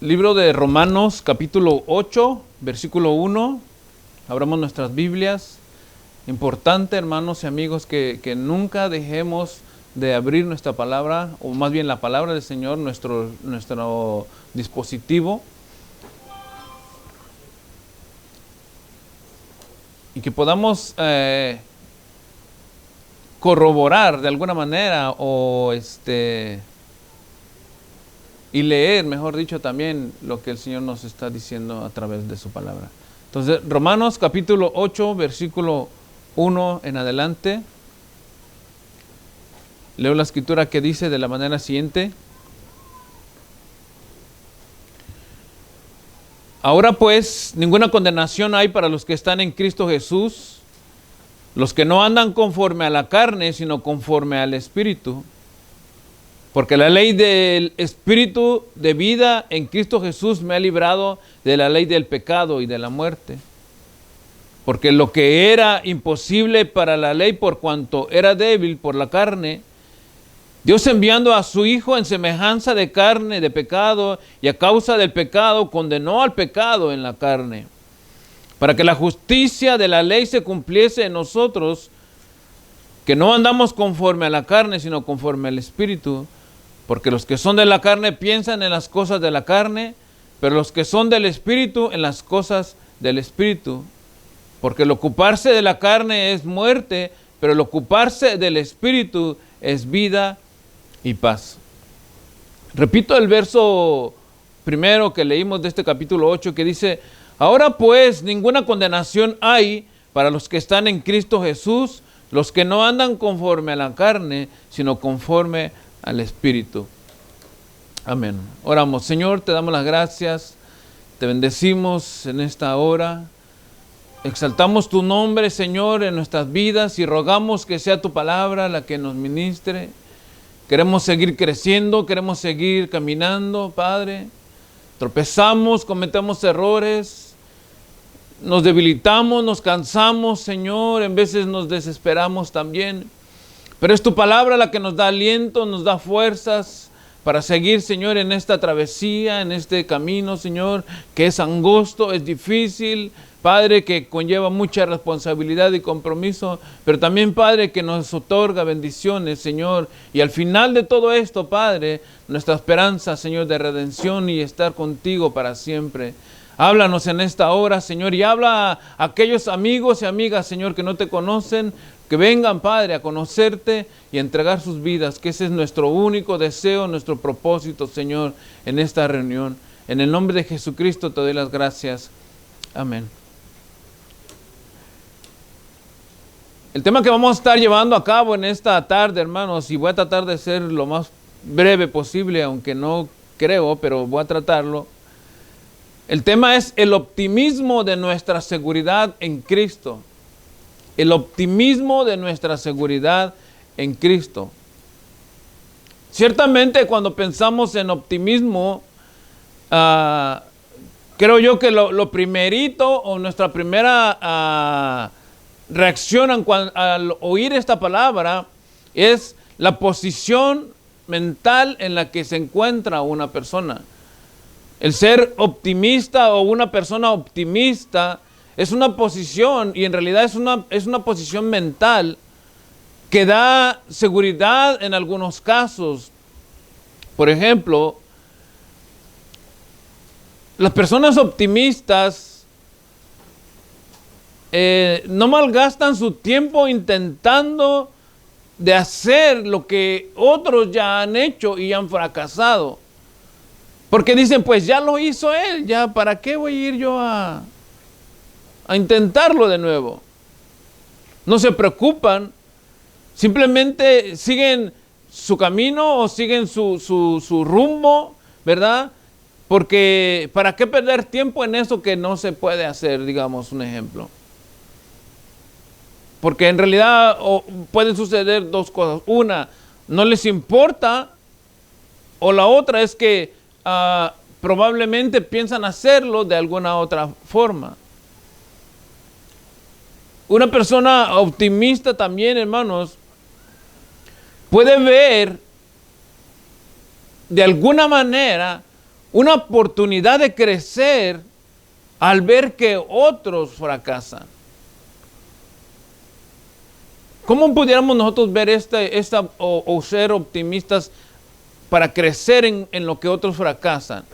Libro de Romanos, capítulo 8, versículo 1. Abramos nuestras Biblias. Importante, hermanos y amigos, que nunca dejemos de abrir nuestra palabra, o más bien la palabra del Señor, nuestro dispositivo. Y que podamos corroborar de alguna manera y leer, mejor dicho, también lo que el Señor nos está diciendo a través de su palabra. Entonces, Romanos capítulo 8, versículo 1 en adelante. Leo la escritura que dice de la manera siguiente. Ahora pues, ninguna condenación hay para los que están en Cristo Jesús, los que no andan conforme a la carne, sino conforme al Espíritu. Porque la ley del Espíritu de vida en Cristo Jesús me ha librado de la ley del pecado y de la muerte. Porque lo que era imposible para la ley por cuanto era débil por la carne, Dios enviando a su Hijo en semejanza de carne, de pecado, y a causa del pecado condenó al pecado en la carne, para que la justicia de la ley se cumpliese en nosotros, que no andamos conforme a la carne, sino conforme al Espíritu. Porque los que son de la carne piensan en las cosas de la carne, pero los que son del Espíritu en las cosas del Espíritu. Porque el ocuparse de la carne es muerte, pero el ocuparse del Espíritu es vida y paz. Repito el verso primero que leímos de este capítulo 8 que dice: ahora pues ninguna condenación hay para los que están en Cristo Jesús, los que no andan conforme a la carne, sino conforme al Espíritu. Amén. Oramos. Señor, te damos las gracias, te bendecimos en esta hora, exaltamos tu nombre, Señor, en nuestras vidas y rogamos que sea tu palabra la que nos ministre. Queremos seguir creciendo, queremos seguir caminando, Padre. Tropezamos, cometemos errores, nos debilitamos, nos cansamos, Señor, en veces nos desesperamos también. Pero es tu palabra la que nos da aliento, nos da fuerzas para seguir, Señor, en esta travesía, en este camino, Señor, que es angosto, es difícil, Padre, que conlleva mucha responsabilidad y compromiso, pero también, Padre, que nos otorga bendiciones, Señor. Y al final de todo esto, Padre, nuestra esperanza, Señor, de redención y estar contigo para siempre. Háblanos en esta hora, Señor, y habla a aquellos amigos y amigas, Señor, que no te conocen, que vengan, Padre, a conocerte y a entregar sus vidas, que ese es nuestro único deseo, nuestro propósito, Señor, en esta reunión. En el nombre de Jesucristo te doy las gracias. Amén. El tema que vamos a estar llevando a cabo en esta tarde, hermanos, y voy a tratar de ser lo más breve posible, aunque no creo, pero voy a tratarlo. El tema es el optimismo de nuestra seguridad en Cristo. El optimismo de nuestra seguridad en Cristo. Ciertamente cuando pensamos en optimismo, creo yo que lo primerito o nuestra primera reacción al oír esta palabra es la posición mental en la que se encuentra una persona. El ser optimista o una persona optimista es una posición, y en realidad es una posición mental que da seguridad en algunos casos. Por ejemplo, las personas optimistas no malgastan su tiempo intentando de hacer lo que otros ya han hecho y han fracasado. Porque dicen, pues ya lo hizo él, ya para qué voy a ir yo a intentarlo de nuevo. No se preocupan, simplemente siguen su camino o siguen su rumbo, ¿verdad? Porque ¿para qué perder tiempo en eso que no se puede hacer? Digamos un ejemplo. Porque en realidad pueden suceder dos cosas. Una, no les importa, o la otra es que probablemente piensan hacerlo de alguna otra forma. Una persona optimista también, hermanos, puede ver de alguna manera una oportunidad de crecer al ver que otros fracasan. ¿Cómo pudiéramos nosotros ver o ser optimistas para crecer en lo que otros fracasan?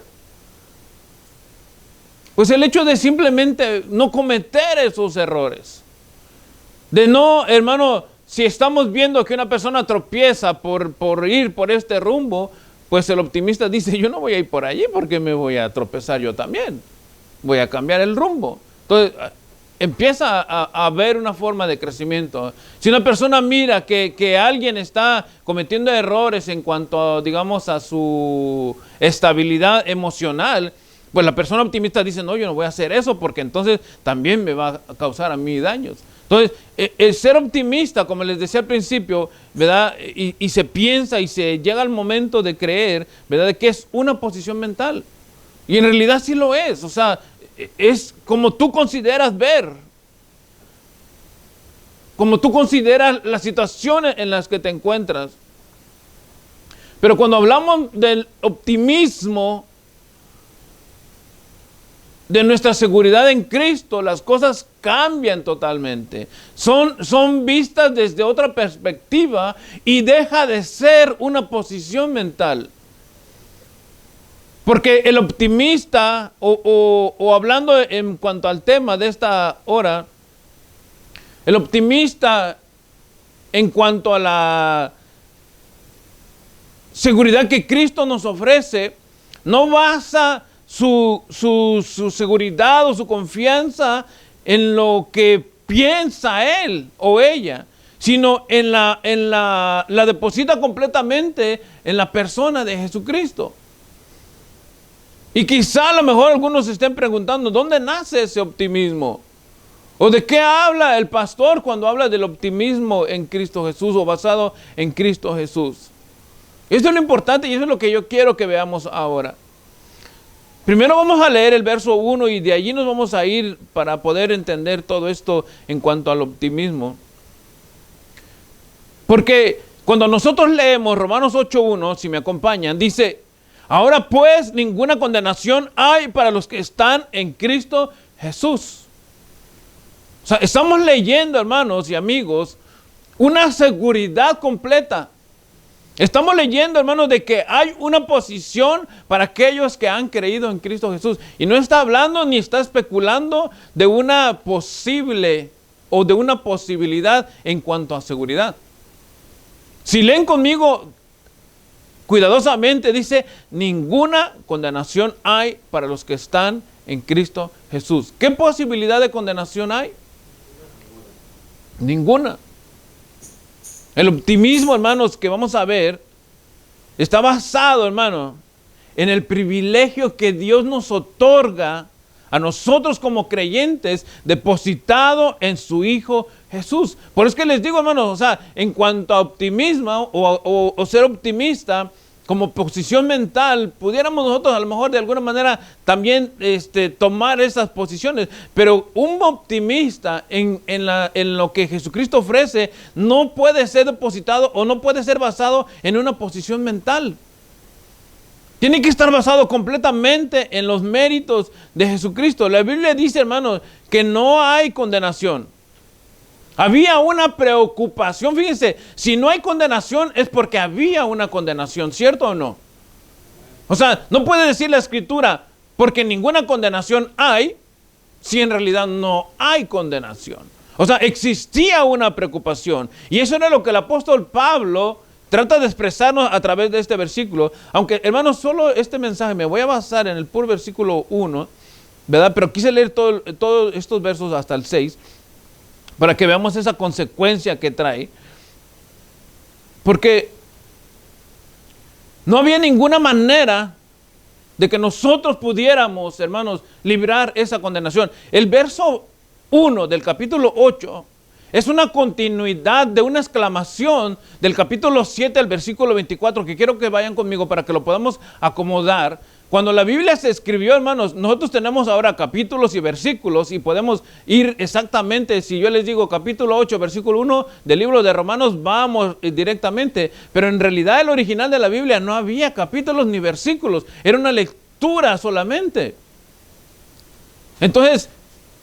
Pues el hecho de simplemente no cometer esos errores. De no, hermano, si estamos viendo que una persona tropieza por ir por este rumbo, pues el optimista dice, yo no voy a ir por allí porque me voy a tropezar yo también. Voy a cambiar el rumbo. Entonces, empieza a haber una forma de crecimiento. Si una persona mira que alguien está cometiendo errores en cuanto, digamos, a su estabilidad emocional, pues la persona optimista dice, no, yo no voy a hacer eso porque entonces también me va a causar a mí daños. Entonces, el ser optimista, como les decía al principio, ¿verdad? Y se piensa y se llega al momento de creer, ¿verdad? De que es una posición mental. Y en realidad sí lo es. O sea, es como tú consideras ver. Como tú consideras las situaciones en las que te encuentras. Pero cuando hablamos del optimismo, de nuestra seguridad en Cristo, las cosas cambian totalmente. Son vistas desde otra perspectiva y deja de ser una posición mental. Porque el optimista, o hablando en cuanto al tema de esta hora, el optimista en cuanto a la seguridad que Cristo nos ofrece, no basa su seguridad o su confianza en lo que piensa él o ella, sino la deposita completamente en la persona de Jesucristo. Y quizá a lo mejor algunos se estén preguntando, ¿dónde nace ese optimismo? ¿O de qué habla el pastor cuando habla del optimismo en Cristo Jesús o basado en Cristo Jesús? Esto es lo importante y eso es lo que yo quiero que veamos ahora. Primero vamos a leer el verso 1 y de allí nos vamos a ir para poder entender todo esto en cuanto al optimismo. Porque cuando nosotros leemos Romanos 8:1, si me acompañan, dice, ahora pues ninguna condenación hay para los que están en Cristo Jesús. O sea, estamos leyendo, hermanos y amigos, una seguridad completa. Estamos leyendo, hermanos, de que hay una posición para aquellos que han creído en Cristo Jesús. Y no está hablando ni está especulando de una posible o de una posibilidad en cuanto a seguridad. Si leen conmigo cuidadosamente, dice, ninguna condenación hay para los que están en Cristo Jesús. ¿Qué posibilidad de condenación hay? Ninguna. El optimismo, hermanos, que vamos a ver, está basado, hermano, en el privilegio que Dios nos otorga a nosotros como creyentes, depositado en su Hijo Jesús. Por eso es que les digo, hermanos, o sea, en cuanto a optimismo o ser optimista, como posición mental, pudiéramos nosotros a lo mejor de alguna manera también tomar esas posiciones, pero un optimista en lo que Jesucristo ofrece no puede ser depositado o no puede ser basado en una posición mental. Tiene que estar basado completamente en los méritos de Jesucristo. La Biblia dice, hermanos, que no hay condenación. Había una preocupación, fíjense, si no hay condenación es porque había una condenación, ¿cierto o no? O sea, no puede decir la Escritura, porque ninguna condenación hay, si en realidad no hay condenación. O sea, existía una preocupación, y eso era lo que el apóstol Pablo trata de expresarnos a través de este versículo, aunque, hermanos, solo este mensaje me voy a basar en el puro versículo 1, ¿verdad? Pero quise leer todos estos versos hasta el 6, para que veamos esa consecuencia que trae. Porque no había ninguna manera de que nosotros pudiéramos, hermanos, librar esa condenación. El verso 1 del capítulo 8 es una continuidad de una exclamación del capítulo 7 al versículo 24, que quiero que vayan conmigo para que lo podamos acomodar. Cuando la Biblia se escribió, hermanos, nosotros tenemos ahora capítulos y versículos y podemos ir exactamente, si yo les digo capítulo 8, versículo 1 del libro de Romanos, vamos directamente, pero en realidad el original de la Biblia no había capítulos ni versículos, era una lectura solamente. Entonces,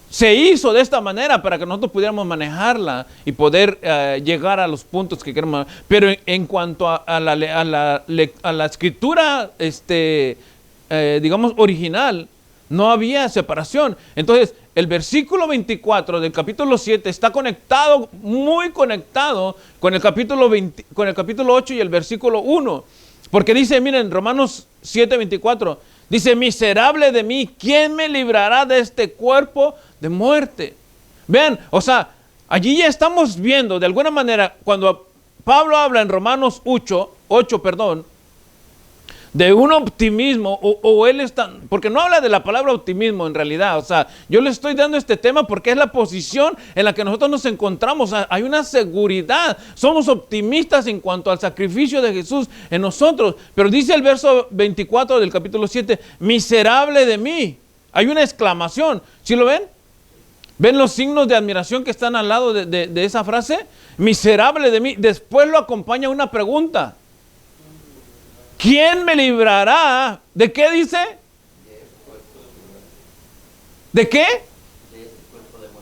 se hizo de esta manera para que nosotros pudiéramos manejarla y poder llegar a los puntos que queremos. Pero en cuanto a la escritura, digamos, original, no había separación. Entonces, el versículo 24 del capítulo 7 está conectado, muy conectado con el capítulo 8 y el versículo 1. Porque dice, miren, Romanos 7:24, dice, miserable de mí, ¿quién me librará de este cuerpo de muerte? Vean, o sea, allí ya estamos viendo, de alguna manera, cuando Pablo habla en Romanos 8, de un optimismo, o él está, porque no habla de la palabra optimismo en realidad, o sea, yo le estoy dando este tema porque es la posición en la que nosotros nos encontramos. O sea, hay una seguridad, somos optimistas en cuanto al sacrificio de Jesús en nosotros, pero dice el verso 24 del capítulo 7, miserable de mí, hay una exclamación, ¿sí lo ven? ¿Ven los signos de admiración que están al lado de esa frase? Miserable de mí, después lo acompaña una pregunta. ¿Quién me librará? ¿De qué dice? ¿De qué?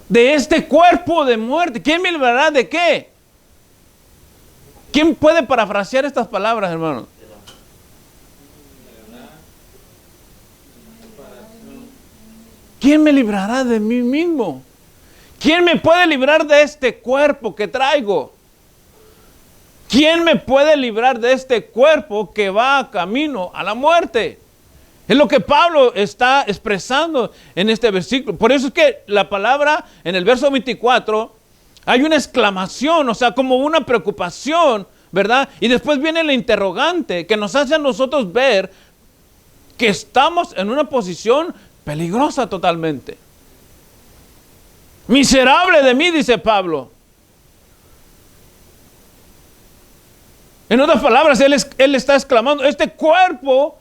De este cuerpo de muerte. ¿Quién me librará de qué? ¿Quién puede parafrasear estas palabras, hermanos? ¿Quién me librará de mí mismo? ¿Quién me puede librar de este cuerpo que traigo? ¿Quién me puede librar de este cuerpo que va camino a la muerte? Es lo que Pablo está expresando en este versículo. Por eso es que la palabra en el verso 24 hay una exclamación, o sea, como una preocupación, ¿verdad? Y después viene la interrogante que nos hace a nosotros ver que estamos en una posición peligrosa totalmente. Miserable de mí, dice Pablo. En otras palabras, él está exclamando, este cuerpo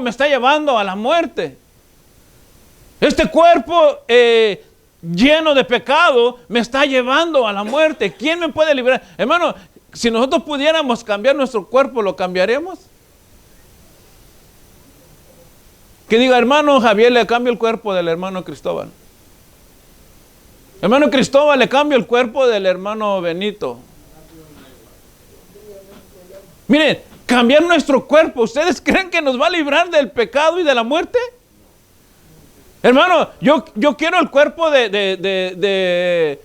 me está llevando a la muerte. Este cuerpo lleno de pecado me está llevando a la muerte. ¿Quién me puede librar? Hermano, si nosotros pudiéramos cambiar nuestro cuerpo, ¿lo cambiaremos? Que diga, hermano Javier, le cambio el cuerpo del hermano Cristóbal. Hermano Cristóbal, le cambio el cuerpo del hermano Benito. Miren, cambiar nuestro cuerpo, ¿ustedes creen que nos va a librar del pecado y de la muerte? Hermano, yo quiero el cuerpo de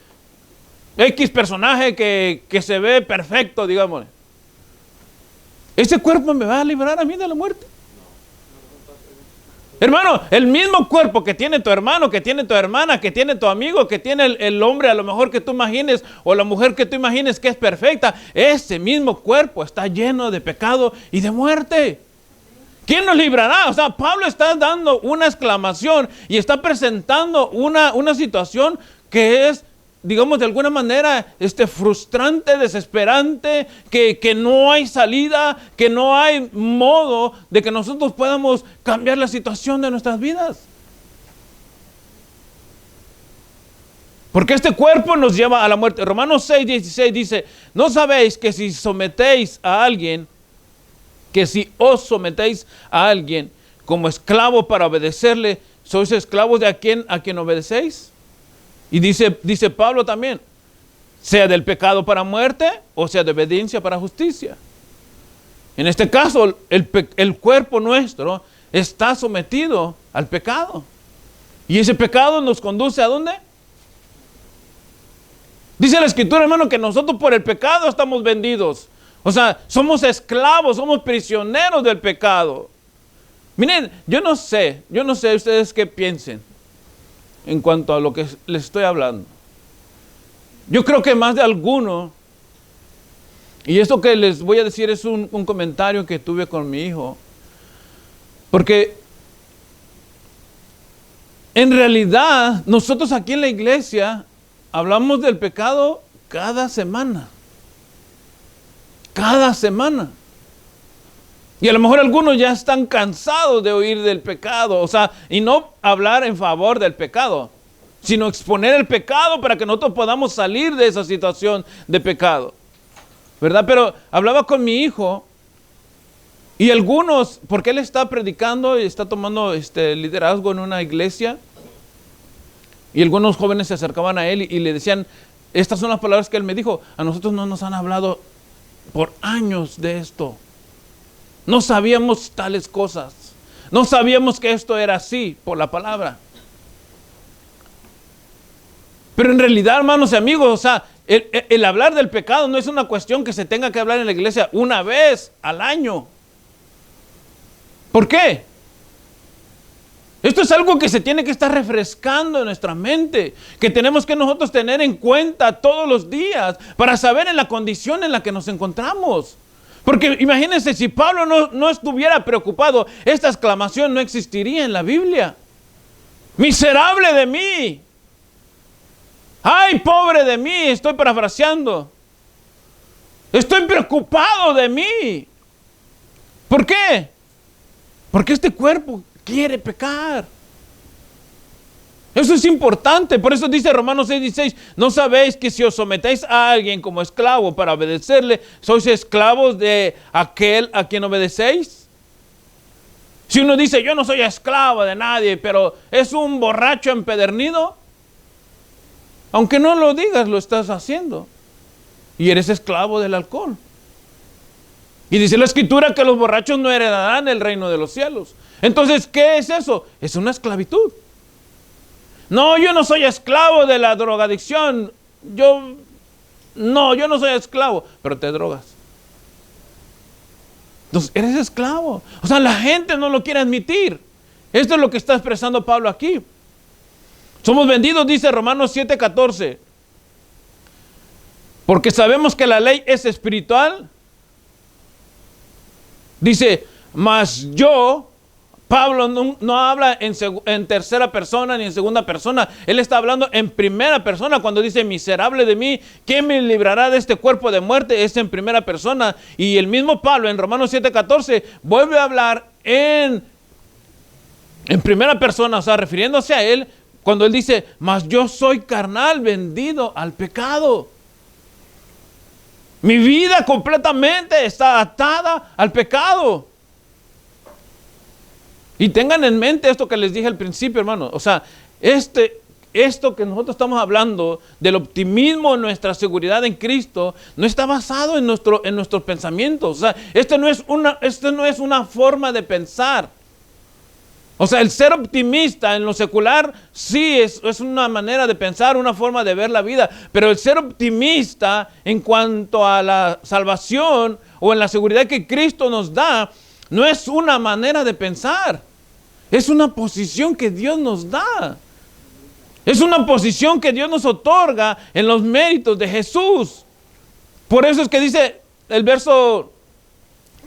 X personaje que se ve perfecto, digamos. ¿Ese cuerpo me va a librar a mí de la muerte? Hermano, el mismo cuerpo que tiene tu hermano, que tiene tu hermana, que tiene tu amigo, que tiene el hombre a lo mejor que tú imagines, o la mujer que tú imagines que es perfecta, ese mismo cuerpo está lleno de pecado y de muerte. ¿Quién nos librará? O sea, Pablo está dando una exclamación y está presentando una situación que es, digamos, de alguna manera frustrante, desesperante, que no hay salida, que no hay modo de que nosotros podamos cambiar la situación de nuestras vidas. Porque este cuerpo nos lleva a la muerte. Romanos 6:16 dice, ¿no sabéis que si os sometéis a alguien como esclavo para obedecerle, sois esclavos de a quien obedecéis? Y dice Pablo también, sea del pecado para muerte o sea de obediencia para justicia. En este caso, el cuerpo nuestro está sometido al pecado. Y ese pecado nos conduce ¿a dónde? Dice la Escritura, hermano, que nosotros por el pecado estamos vendidos. O sea, somos esclavos, somos prisioneros del pecado. Miren, yo no sé ustedes qué piensen en cuanto a lo que les estoy hablando. Yo creo que más de alguno, y esto que les voy a decir es un comentario que tuve con mi hijo, porque en realidad nosotros aquí en la iglesia hablamos del pecado cada semana. Cada semana. Y a lo mejor algunos ya están cansados de oír del pecado, o sea, y no hablar en favor del pecado, sino exponer el pecado para que nosotros podamos salir de esa situación de pecado, ¿verdad? Pero hablaba con mi hijo Y algunos, porque él está predicando y está tomando liderazgo en una iglesia, y algunos jóvenes se acercaban a él y le decían, estas son las palabras que él me dijo, a nosotros no nos han hablado por años de esto. No sabíamos tales cosas. No sabíamos que esto era así por la palabra. Pero en realidad, hermanos y amigos, o sea, el hablar del pecado no es una cuestión que se tenga que hablar en la iglesia una vez al año. ¿Por qué? Esto es algo que se tiene que estar refrescando en nuestra mente, que tenemos que nosotros tener en cuenta todos los días para saber en la condición en la que nos encontramos. Porque imagínense, si Pablo no estuviera preocupado, esta exclamación no existiría en la Biblia. ¡Miserable de mí! ¡Ay, pobre de mí! Estoy parafraseando. Estoy preocupado de mí. ¿Por qué? Porque este cuerpo quiere pecar. Eso es importante. Por eso dice Romanos 6:16, ¿no sabéis que si os sometéis a alguien como esclavo para obedecerle, sois esclavos de aquel a quien obedecéis? Si uno dice, yo no soy esclavo de nadie, pero es un borracho empedernido, aunque no lo digas, lo estás haciendo. Y eres esclavo del alcohol. Y dice la Escritura que los borrachos no heredarán el reino de los cielos. Entonces, ¿qué es eso? Es una esclavitud. No, yo no soy esclavo de la drogadicción. Yo no soy esclavo, pero te drogas. Entonces, eres esclavo. O sea, la gente no lo quiere admitir. Esto es lo que está expresando Pablo aquí. Somos vendidos, dice Romanos 7:14. Porque sabemos que la ley es espiritual. Dice, mas yo, Pablo no habla en tercera persona ni en segunda persona. Él está hablando en primera persona cuando dice, miserable de mí, ¿quién me librará de este cuerpo de muerte? Es en primera persona. Y el mismo Pablo en Romanos 7:14 vuelve a hablar en primera persona, o sea, refiriéndose a él, cuando él dice, mas yo soy carnal, vendido al pecado. Mi vida completamente está atada al pecado. Y tengan en mente esto que les dije al principio, hermano. O sea, esto que nosotros estamos hablando del optimismo en nuestra seguridad en Cristo no está basado en nuestros pensamientos. O sea, esto no es una forma de pensar. O sea, el ser optimista en lo secular sí es una manera de pensar, una forma de ver la vida. Pero el ser optimista en cuanto a la salvación o en la seguridad que Cristo nos da, no es una manera de pensar. Es una posición que Dios nos da. Es una posición que Dios nos otorga en los méritos de Jesús. Por eso es que dice el verso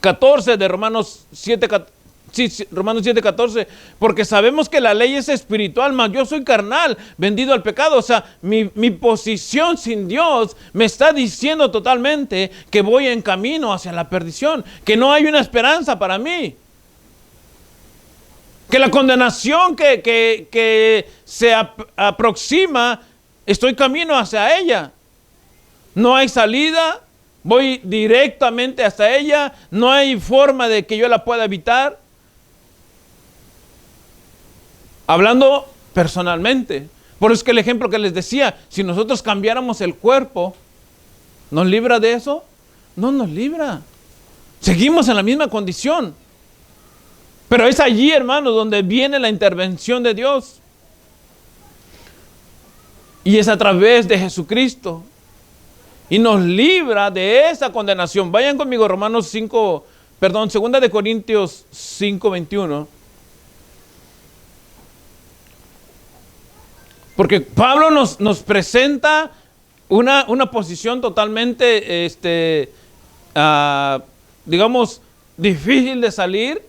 14 de Romanos 7:14, porque sabemos que la ley es espiritual, mas yo soy carnal, vendido al pecado. O sea, mi posición sin Dios me está diciendo totalmente que voy en camino hacia la perdición, que no hay una esperanza para mí. Que la condenación que se aproxima, estoy camino hacia ella. No hay salida, voy directamente hasta ella, no hay forma de que yo la pueda evitar. Hablando personalmente. Por eso es que el ejemplo que les decía, si nosotros cambiáramos el cuerpo, ¿nos libra de eso? No nos libra. Seguimos en la misma condición. Pero es allí, hermanos, donde viene la intervención de Dios. Y es a través de Jesucristo. Y nos libra de esa condenación. Vayan conmigo, Romanos 2 de Corintios 5:21. Porque Pablo nos presenta una posición totalmente, digamos, difícil de salir.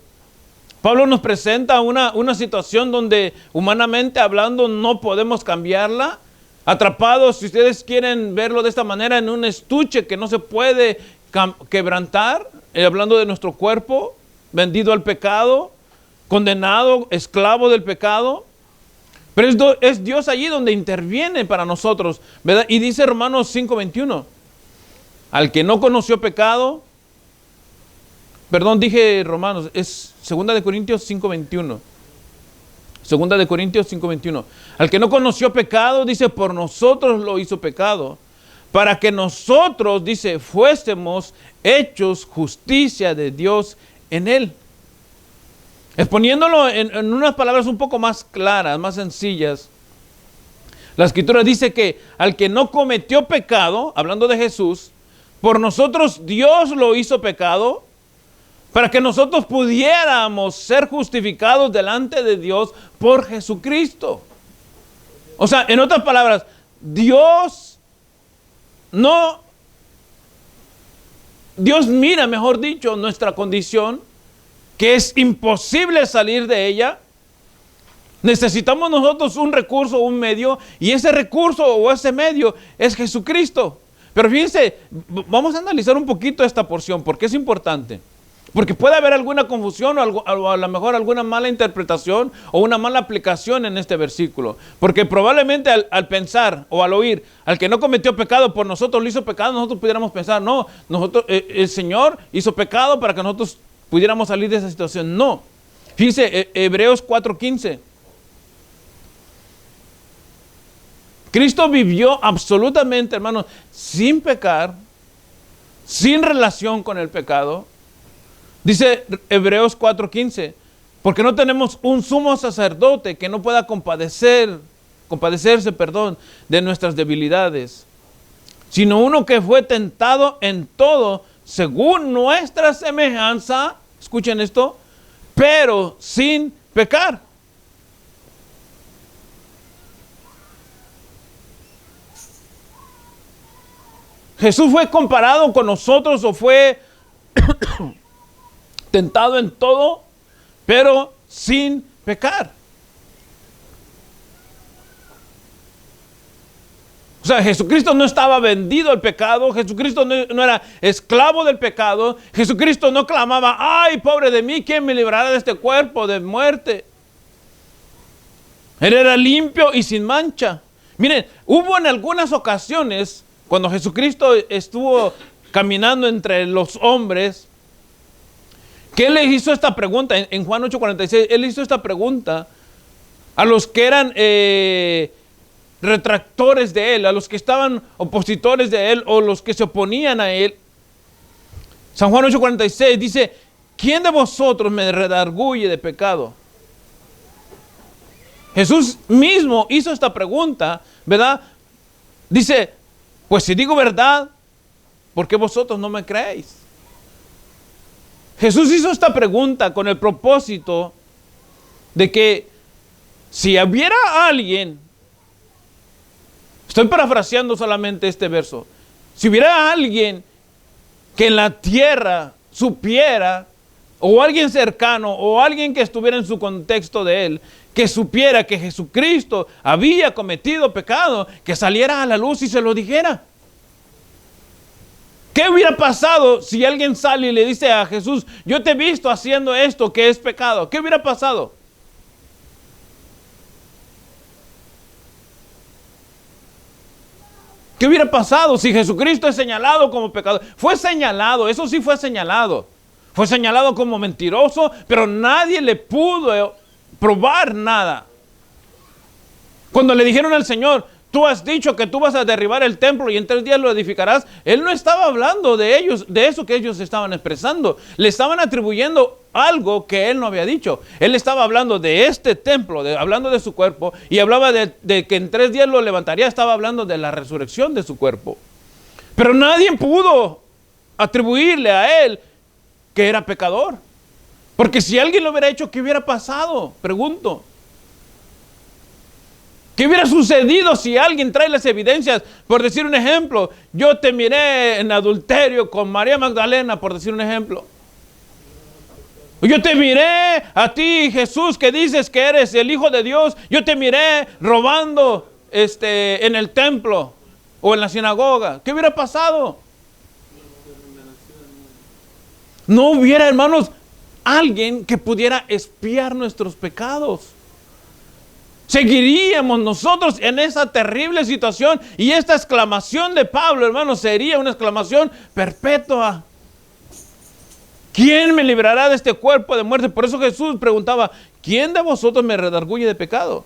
Pablo nos presenta una situación donde humanamente hablando no podemos cambiarla. Atrapados, si ustedes quieren verlo de esta manera, en un estuche que no se puede quebrantar, hablando de nuestro cuerpo, vendido al pecado, condenado, esclavo del pecado. Pero es Dios allí donde interviene para nosotros, ¿verdad? Y dice Romanos 5:21, al que no conoció pecado, Perdón, dije Romanos, es 2 de Corintios 5:21. 2 de Corintios 5:21. Al que no conoció pecado, dice, por nosotros lo hizo pecado, para que nosotros, dice, fuésemos hechos justicia de Dios en él. Exponiéndolo en unas palabras un poco más claras, más sencillas, la Escritura dice que al que no cometió pecado, hablando de Jesús, por nosotros Dios lo hizo pecado, para que nosotros pudiéramos ser justificados delante de Dios por Jesucristo. O sea, en otras palabras, Dios mira, mejor dicho, nuestra condición, que es imposible salir de ella. Necesitamos nosotros un recurso, un medio, y ese recurso o ese medio es Jesucristo. Pero fíjense, vamos a analizar un poquito esta porción, porque es importante. Porque puede haber alguna confusión o a lo mejor alguna mala interpretación o una mala aplicación en este versículo. Porque probablemente al pensar o al oír, al que no cometió pecado por nosotros lo hizo pecado, nosotros pudiéramos pensar, no, el Señor hizo pecado para que nosotros pudiéramos salir de esa situación. No. Fíjense, Hebreos 4:15. Cristo vivió absolutamente, hermanos, sin pecar, sin relación con el pecado. Dice Hebreos 4:15, porque no tenemos un sumo sacerdote que no pueda compadecerse, de nuestras debilidades, sino uno que fue tentado en todo según nuestra semejanza, escuchen esto, pero sin pecar. Jesús fue comparado con nosotros o fue tentado en todo, pero sin pecar. O sea, Jesucristo no estaba vendido al pecado, Jesucristo no era esclavo del pecado, Jesucristo no clamaba, ay, pobre de mí, ¿quién me librará de este cuerpo de muerte? Él era limpio y sin mancha. Miren, hubo en algunas ocasiones, cuando Jesucristo estuvo caminando entre los hombres, que Él les hizo esta pregunta, en Juan 8:46, Él hizo esta pregunta a los que eran retractores de Él, a los que estaban opositores de Él o los que se oponían a Él. San Juan 8:46 dice, ¿quién de vosotros me redarguye de pecado? Jesús mismo hizo esta pregunta, ¿verdad? Dice, pues si digo verdad, ¿por qué vosotros no me creéis? Jesús hizo esta pregunta con el propósito de que si hubiera alguien, estoy parafraseando solamente este verso, si hubiera alguien que en la tierra supiera, o alguien cercano, o alguien que estuviera en su contexto de él, que supiera que Jesucristo había cometido pecado, que saliera a la luz y se lo dijera. ¿Qué hubiera pasado si alguien sale y le dice a Jesús, yo te he visto haciendo esto que es pecado? ¿Qué hubiera pasado? ¿Qué hubiera pasado si Jesucristo es señalado como pecador? Fue señalado, eso sí fue señalado. Fue señalado como mentiroso, pero nadie le pudo probar nada. Cuando le dijeron al Señor, tú has dicho que tú vas a derribar el templo y en 3 días lo edificarás. Él no estaba hablando de ellos, de eso que ellos estaban expresando. Le estaban atribuyendo algo que él no había dicho. Él estaba hablando de este templo, hablando de su cuerpo, y hablaba de que en 3 días lo levantaría. Estaba hablando de la resurrección de su cuerpo. Pero nadie pudo atribuirle a él que era pecador. Porque si alguien lo hubiera hecho, ¿qué hubiera pasado? Pregunto. ¿Qué hubiera sucedido si alguien trae las evidencias? Por decir un ejemplo, yo te miré en adulterio con María Magdalena, por decir un ejemplo. Yo te miré a ti, Jesús, que dices que eres el Hijo de Dios. Yo te miré robando en el templo o en la sinagoga. ¿Qué hubiera pasado? No hubiera, hermanos, alguien que pudiera expiar nuestros pecados. Seguiríamos nosotros en esa terrible situación, y esta exclamación de Pablo, hermanos, sería una exclamación perpetua. ¿quién me librará de este cuerpo de muerte? Por eso Jesús preguntaba, ¿quién de vosotros me redarguye de pecado?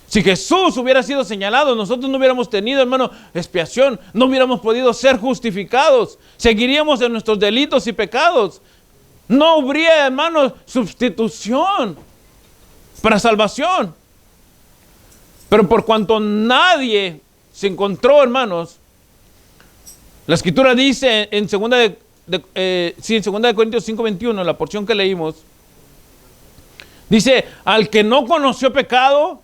Si Jesús hubiera sido señalado, nosotros no hubiéramos tenido, hermano, expiación, no hubiéramos podido ser justificados, seguiríamos en nuestros delitos y pecados. No habría, hermano, sustitución para salvación. Pero por cuanto nadie se encontró, hermanos, la Escritura dice en 2 de Corintios 5:21, la porción que leímos, dice, al que no conoció pecado,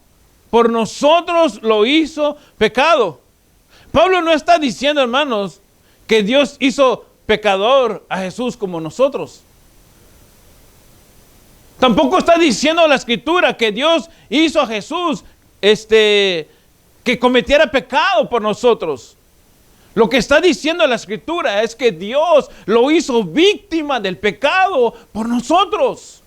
por nosotros lo hizo pecado. Pablo no está diciendo, hermanos, que Dios hizo pecador a Jesús como nosotros. Tampoco está diciendo la Escritura que Dios hizo a Jesús que cometiera pecado por nosotros. Lo que está diciendo la Escritura es que Dios lo hizo víctima del pecado por nosotros.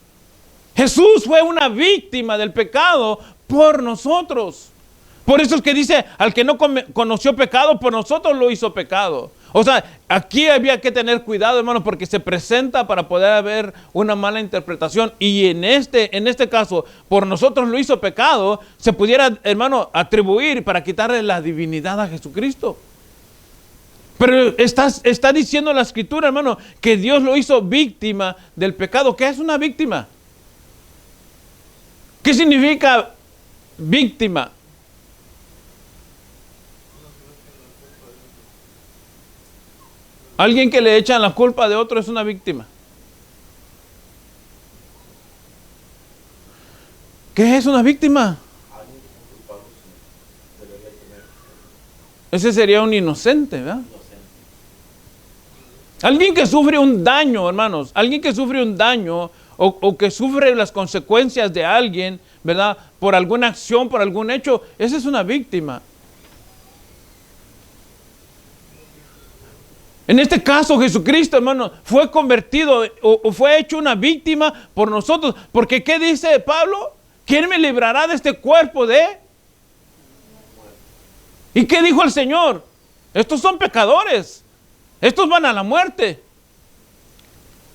Jesús fue una víctima del pecado por nosotros. Por eso es que dice, al que no conoció pecado, por nosotros lo hizo pecado. O sea, aquí había que tener cuidado, hermano, porque se presenta para poder haber una mala interpretación. Y en este caso, por nosotros lo hizo pecado, se pudiera, hermano, atribuir para quitarle la divinidad a Jesucristo. Pero está diciendo la Escritura, hermano, que Dios lo hizo víctima del pecado. ¿Qué es una víctima? ¿Qué significa víctima? Alguien que le echan la culpa de otro es una víctima. ¿Qué es una víctima? Ese sería un inocente, ¿verdad? Alguien que sufre un daño, hermanos, alguien que sufre un daño o que sufre las consecuencias de alguien, ¿verdad? Por alguna acción, por algún hecho, esa es una víctima. En este caso, Jesucristo, hermano, fue convertido o fue hecho una víctima por nosotros. Porque, ¿qué dice Pablo? ¿Quién me librará de este cuerpo de? ¿Y qué dijo el Señor? Estos son pecadores. Estos van a la muerte.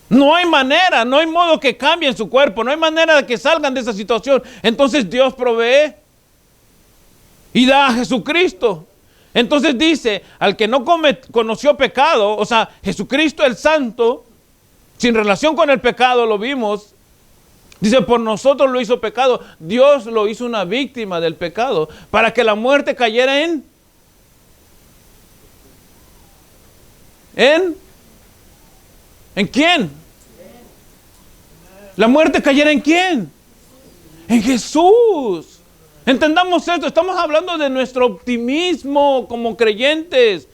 No hay manera, no hay modo que cambien su cuerpo, no hay manera de que salgan de esa situación. Entonces Dios provee y da a Jesucristo. Entonces dice, al que no conoció pecado, o sea, Jesucristo el Santo, sin relación con el pecado, lo vimos, dice, por nosotros lo hizo pecado. Dios lo hizo una víctima del pecado, para que la muerte cayera ¿en quién? La muerte cayera ¿en quién? En Jesús. Entendamos esto, estamos hablando de nuestro optimismo como creyentes,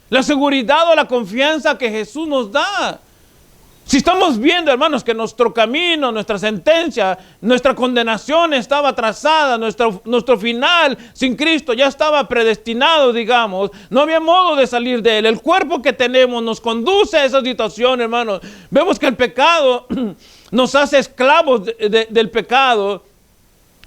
la seguridad o la confianza que Jesús nos da. Si estamos viendo, hermanos, que nuestro camino, nuestra sentencia, nuestra condenación estaba trazada, nuestro final sin Cristo ya estaba predestinado, digamos, no había modo de salir de él. El cuerpo que tenemos nos conduce a esa situación, hermanos. Vemos que el pecado nos hace esclavos del pecado,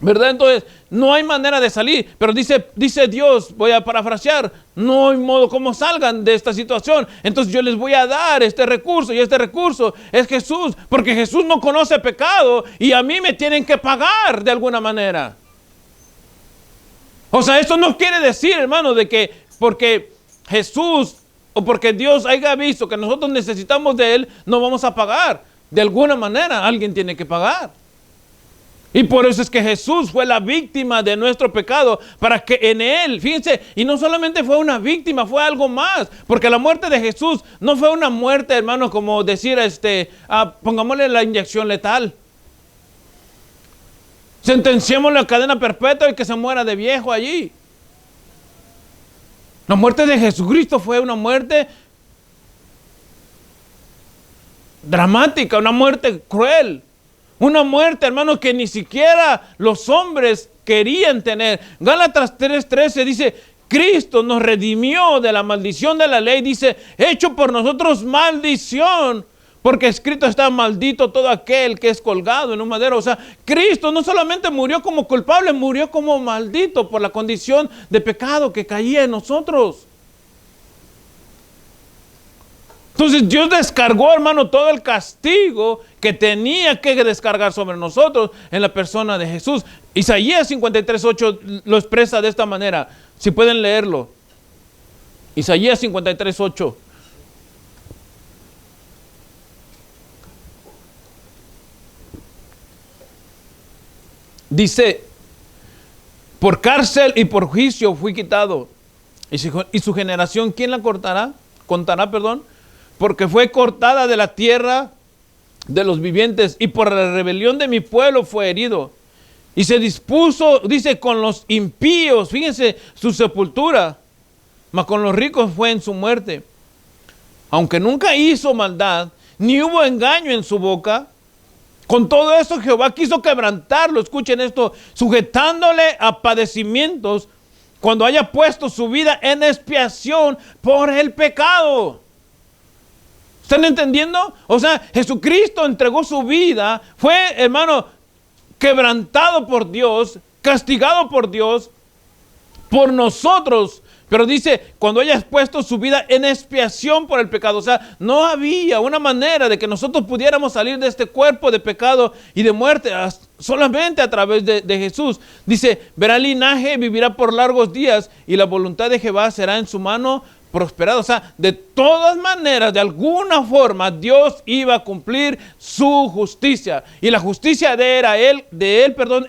¿verdad? Entonces, no hay manera de salir. Pero dice Dios, voy a parafrasear, no hay modo como salgan de esta situación. Entonces yo les voy a dar este recurso, y este recurso es Jesús, porque Jesús no conoce pecado y a mí me tienen que pagar de alguna manera. O sea, esto no quiere decir, hermano, de que porque Jesús o porque Dios haya visto que nosotros necesitamos de Él, no vamos a pagar. De alguna manera alguien tiene que pagar. Y por eso es que Jesús fue la víctima de nuestro pecado, para que en Él, fíjense, y no solamente fue una víctima, fue algo más, porque la muerte de Jesús no fue una muerte, hermano, como decir, pongámosle la inyección letal. Sentenciémosle a cadena perpetua y que se muera de viejo allí. La muerte de Jesucristo fue una muerte dramática, una muerte cruel. Una muerte, hermano, que ni siquiera los hombres querían tener. Gálatas 3:13 dice, Cristo nos redimió de la maldición de la ley. Dice, hecho por nosotros maldición, porque escrito está, maldito todo aquel que es colgado en un madero. O sea, Cristo no solamente murió como culpable, murió como maldito por la condición de pecado que caía en nosotros. Entonces Dios descargó, hermano, todo el castigo que tenía que descargar sobre nosotros en la persona de Jesús. Isaías 53:8 lo expresa de esta manera. Si pueden leerlo. Isaías 53:8. Dice, por cárcel y por juicio fui quitado. Y su generación, ¿quién la contará, perdón? Porque fue cortada de la tierra de los vivientes, y por la rebelión de mi pueblo fue herido. Y se dispuso, dice, con los impíos, fíjense, su sepultura, mas con los ricos fue en su muerte. Aunque nunca hizo maldad, ni hubo engaño en su boca, con todo eso Jehová quiso quebrantarlo, escuchen esto, sujetándole a padecimientos cuando haya puesto su vida en expiación por el pecado. ¿Están entendiendo? O sea, Jesucristo entregó su vida, fue, hermano, quebrantado por Dios, castigado por Dios, por nosotros. Pero dice, cuando hayas puesto su vida en expiación por el pecado. O sea, no había una manera de que nosotros pudiéramos salir de este cuerpo de pecado y de muerte solamente a través de Jesús. Dice, verá el linaje, vivirá por largos días, y la voluntad de Jehová será en su mano prosperada. O sea, de todas maneras, de alguna forma, Dios iba a cumplir su justicia. Y la justicia de él,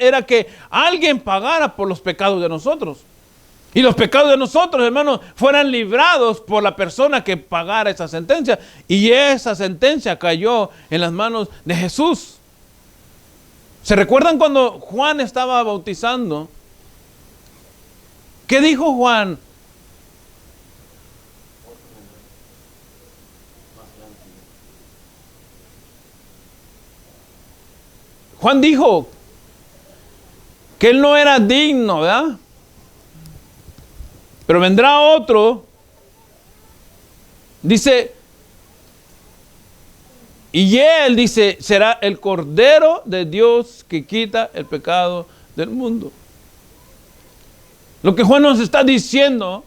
era que alguien pagara por los pecados de nosotros. Y los pecados de nosotros, hermanos, fueran librados por la persona que pagara esa sentencia. Y esa sentencia cayó en las manos de Jesús. ¿Se recuerdan cuando Juan estaba bautizando? ¿Qué dijo Juan? Juan dijo que él no era digno, ¿verdad? Pero vendrá otro, dice, y él, dice, será el Cordero de Dios que quita el pecado del mundo. Lo que Juan nos está diciendo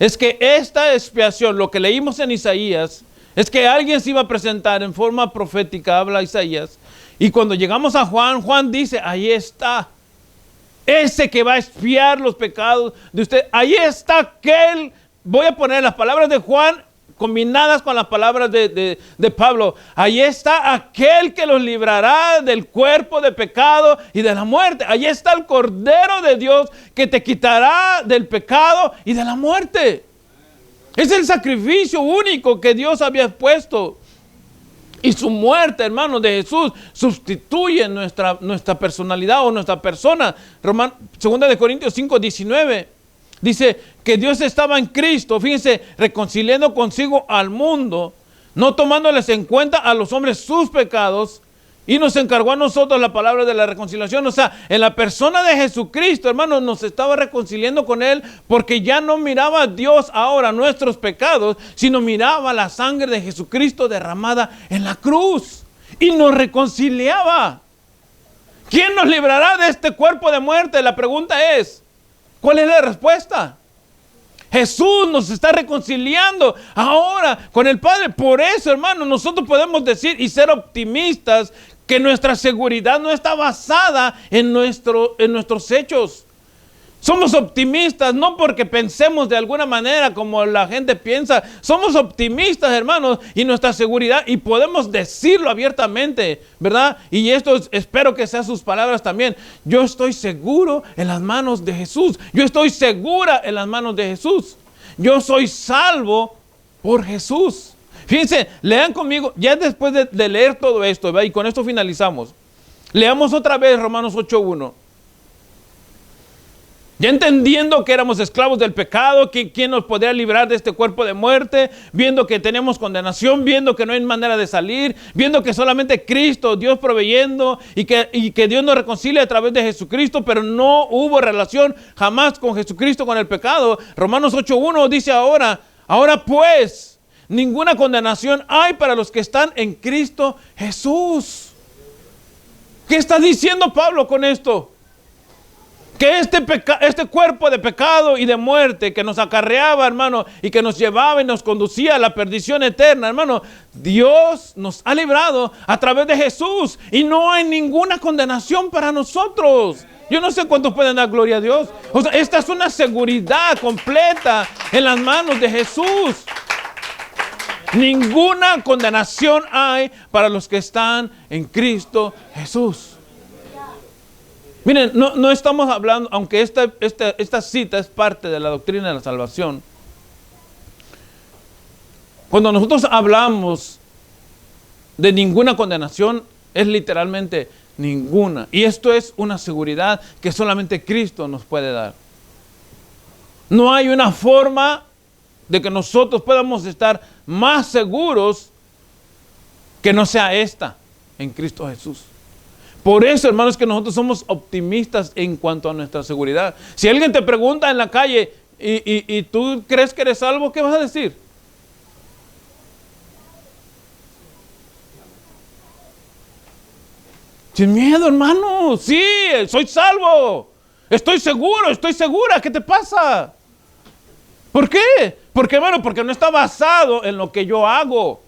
es que esta expiación, lo que leímos en Isaías, es que alguien se iba a presentar en forma profética, habla Isaías, y cuando llegamos a Juan, Juan dice, ahí está. Ese que va a expiar los pecados de usted. Ahí está aquel. Voy a poner las palabras de Juan combinadas con las palabras de Pablo. Ahí está aquel que los librará del cuerpo de pecado y de la muerte. Ahí está el Cordero de Dios que te quitará del pecado y de la muerte. Es el sacrificio único que Dios había puesto. Y su muerte, hermano, de Jesús sustituye nuestra personalidad o nuestra persona. 2 Corintios 5:19 dice que Dios estaba en Cristo, fíjense, reconciliando consigo al mundo, no tomándoles en cuenta a los hombres sus pecados, y nos encargó a nosotros la palabra de la reconciliación. O sea, en la persona de Jesucristo, hermano, nos estaba reconciliando con Él, porque ya no miraba a Dios ahora nuestros pecados, sino miraba la sangre de Jesucristo derramada en la cruz, y nos reconciliaba. ¿Quién nos librará de este cuerpo de muerte? La pregunta es, ¿cuál es la respuesta? Jesús nos está reconciliando ahora con el Padre. Por eso, hermano, nosotros podemos decir y ser optimistas que nuestra seguridad no está basada en nuestros hechos. Somos optimistas no porque pensemos de alguna manera como la gente piensa. Somos optimistas, hermanos, y nuestra seguridad, y podemos decirlo abiertamente, ¿verdad? Y esto espero que sean sus palabras también. Yo estoy seguro en las manos de Jesús. Yo estoy segura en las manos de Jesús. Yo soy salvo por Jesús. Fíjense, lean conmigo, ya después de leer todo esto, ¿verdad? Y con esto finalizamos. Leamos otra vez Romanos 8:1. Ya entendiendo que éramos esclavos del pecado, ¿quién nos podría librar de este cuerpo de muerte? Viendo que tenemos condenación, viendo que no hay manera de salir, viendo que solamente Cristo, Dios proveyendo, y que Dios nos reconcilia a través de Jesucristo, pero no hubo relación jamás con Jesucristo, con el pecado. Romanos 8:1 dice ahora pues, ninguna condenación hay para los que están en Cristo Jesús. ¿Qué está diciendo Pablo con esto? Que este cuerpo de pecado y de muerte que nos acarreaba, hermano, y que nos llevaba y nos conducía a la perdición eterna, hermano, Dios nos ha librado a través de Jesús y no hay ninguna condenación para nosotros. Yo no sé cuántos pueden dar gloria a Dios. O sea, esta es una seguridad completa en las manos de Jesús. Ninguna condenación hay para los que están en Cristo Jesús. Miren, no estamos hablando, aunque esta cita es parte de la doctrina de la salvación. Cuando nosotros hablamos de ninguna condenación, es literalmente ninguna. Y esto es una seguridad que solamente Cristo nos puede dar. No hay una forma de que nosotros podamos estar más seguros que no sea esta en Cristo Jesús. Por eso, hermanos, que nosotros somos optimistas en cuanto a nuestra seguridad. Si alguien te pregunta en la calle y tú crees que eres salvo, ¿qué vas a decir? Sin miedo, hermano. Sí, soy salvo. Estoy seguro, estoy segura. ¿Qué te pasa? ¿Por qué? Porque, hermano, porque no está basado en lo que yo hago.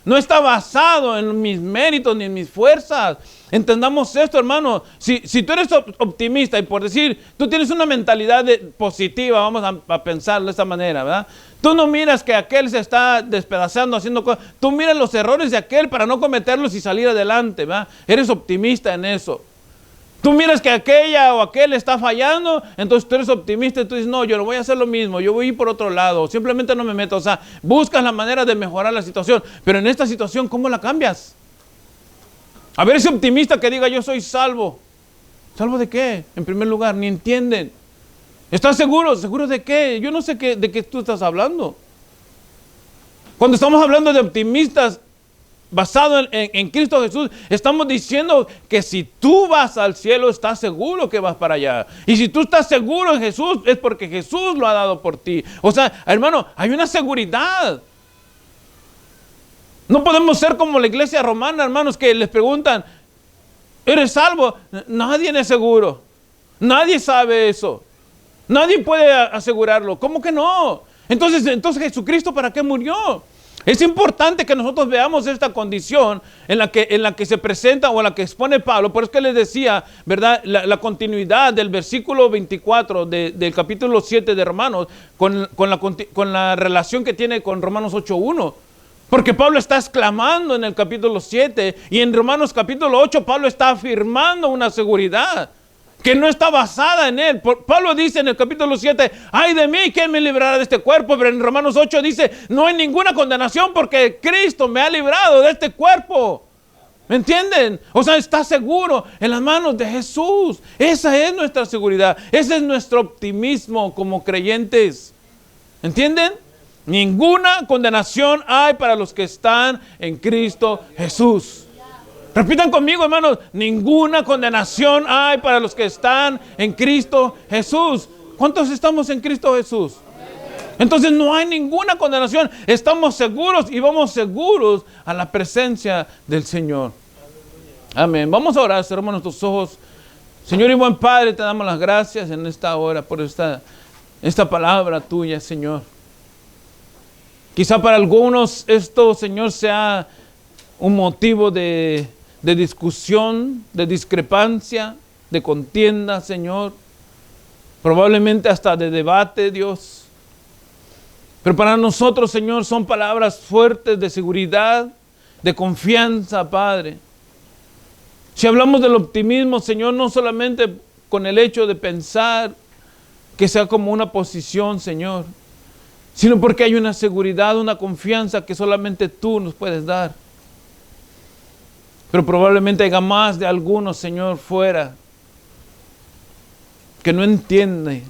No está basado en mis méritos ni en mis fuerzas. Entendamos esto, hermano. Si tú eres optimista y por decir, tú tienes una mentalidad positiva, vamos a pensarlo de esta manera, ¿verdad? Tú no miras que aquel se está despedazando, haciendo cosas. Tú miras los errores de aquel para no cometerlos y salir adelante, ¿verdad? Eres optimista en eso. Tú miras que aquella o aquel está fallando, entonces tú eres optimista y tú dices, no, yo no voy a hacer lo mismo, yo voy a ir por otro lado, simplemente no me meto. O sea, buscas la manera de mejorar la situación, pero en esta situación, ¿cómo la cambias? A ver ese optimista que diga, yo soy salvo. ¿Salvo de qué? En primer lugar, ni entienden. ¿Estás seguro? ¿Seguro de qué? Yo no sé de qué tú estás hablando. Cuando estamos hablando de optimistas, basado en Cristo Jesús, estamos diciendo que si tú vas al cielo, estás seguro que vas para allá. Y si tú estás seguro en Jesús, es porque Jesús lo ha dado por ti. O sea, hermano, hay una seguridad. No podemos ser como la iglesia romana, hermanos, que les preguntan, ¿eres salvo? Nadie es seguro. Nadie sabe eso. Nadie puede asegurarlo. ¿Cómo que no? Entonces Jesucristo, ¿para qué murió? Es importante que nosotros veamos esta condición en la que se presenta o en la que expone Pablo. Por eso que les decía, ¿verdad? La continuidad del versículo 24 del capítulo 7 de Romanos con la relación que tiene con Romanos 8.1. Porque Pablo está exclamando en el capítulo 7 y en Romanos capítulo 8 Pablo está afirmando una seguridad que no está basada en él. Pablo dice en el capítulo 7, ay de mí, ¿quién me librará de este cuerpo? Pero en Romanos 8 dice, no hay ninguna condenación porque Cristo me ha librado de este cuerpo. ¿Me entienden? O sea, está seguro en las manos de Jesús. Esa es nuestra seguridad. Ese es nuestro optimismo como creyentes. ¿Entienden? Ninguna condenación hay para los que están en Cristo Jesús. Repitan conmigo, hermanos, ninguna condenación hay para los que están en Cristo Jesús. ¿Cuántos estamos en Cristo Jesús? Entonces no hay ninguna condenación. Estamos seguros y vamos seguros a la presencia del Señor. Amén. Vamos a orar, cerramos nuestros ojos. Señor y buen Padre, te damos las gracias en esta hora por esta palabra tuya, Señor. Quizá para algunos esto, Señor, sea un motivo de discusión, de discrepancia, de contienda, Señor. Probablemente hasta de debate, Dios. Pero para nosotros, Señor, son palabras fuertes de seguridad, de confianza, Padre. Si hablamos del optimismo, Señor, no solamente con el hecho de pensar que sea como una posición, Señor, sino porque hay una seguridad, una confianza que solamente tú nos puedes dar. Pero probablemente haya más de algunos, Señor, fuera que no entiende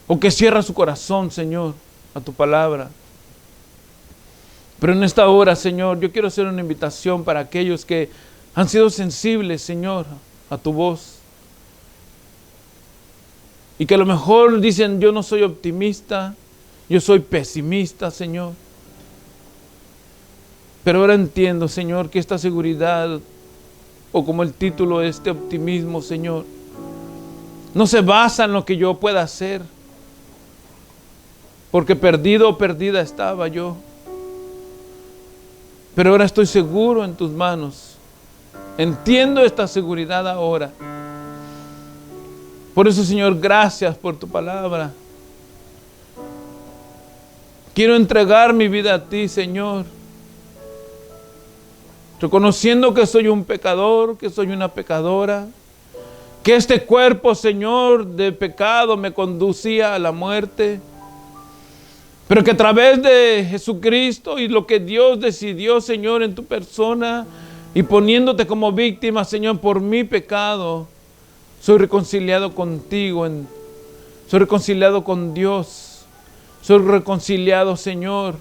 o que cierra su corazón, Señor, a tu palabra. Pero en esta hora, Señor, yo quiero hacer una invitación para aquellos que han sido sensibles, Señor, a tu voz. Y que a lo mejor dicen, yo no soy optimista, yo soy pesimista, Señor. Pero ahora entiendo, Señor, que esta seguridad, o como el título de este optimismo, Señor, No se basa en lo que yo pueda hacer. Porque perdido o perdida estaba yo. Pero ahora estoy seguro en tus manos. Entiendo esta seguridad ahora. Por eso, Señor, gracias por tu palabra. Quiero entregar mi vida a ti, Señor. Reconociendo que soy un pecador, que soy una pecadora. Que este cuerpo, Señor, de pecado me conducía a la muerte. Pero que a través de Jesucristo y lo que Dios decidió, Señor, en tu persona y poniéndote como víctima, Señor, por mi pecado, soy reconciliado contigo, soy reconciliado con Dios, soy reconciliado, Señor,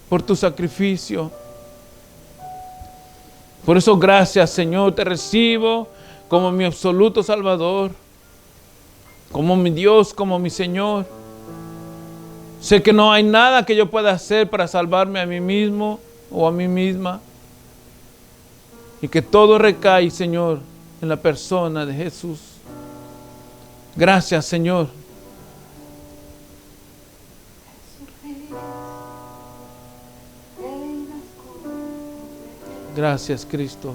por tu sacrificio. Por eso, gracias, Señor, te recibo como mi absoluto Salvador, como mi Dios, como mi Señor. Sé que no hay nada que yo pueda hacer para salvarme a mí mismo o a mí misma. Y que todo recae, Señor, en la persona de Jesús. Gracias, Señor. Gracias, Cristo.